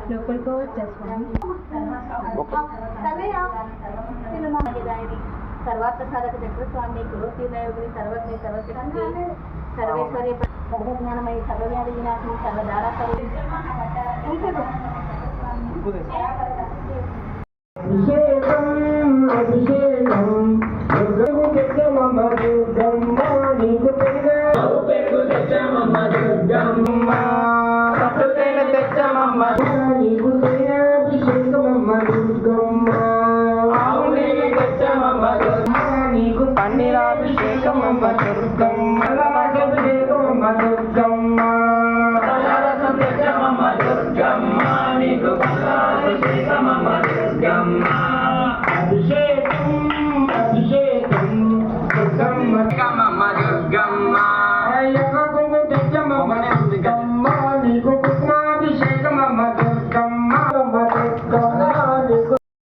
లోపలికి వచ్చేస్తాం. सर्वार्थ साधक चक्रस्वामी कुलोतीर्णयोगिनी सर्वज्ञ सर्वशक्ति सर्वेश्वरी सर्वज्ञानमयी सर्वव्याधि विनाशिनी सर्वदाराकरी నీకు పన్నీరాభిషేకం అమ్మ దుర్గమ్మ అభిషేకం అమ్మ దుర్గమ్మ నీకు అభిషేకం అమ్మ దుర్గమ్మ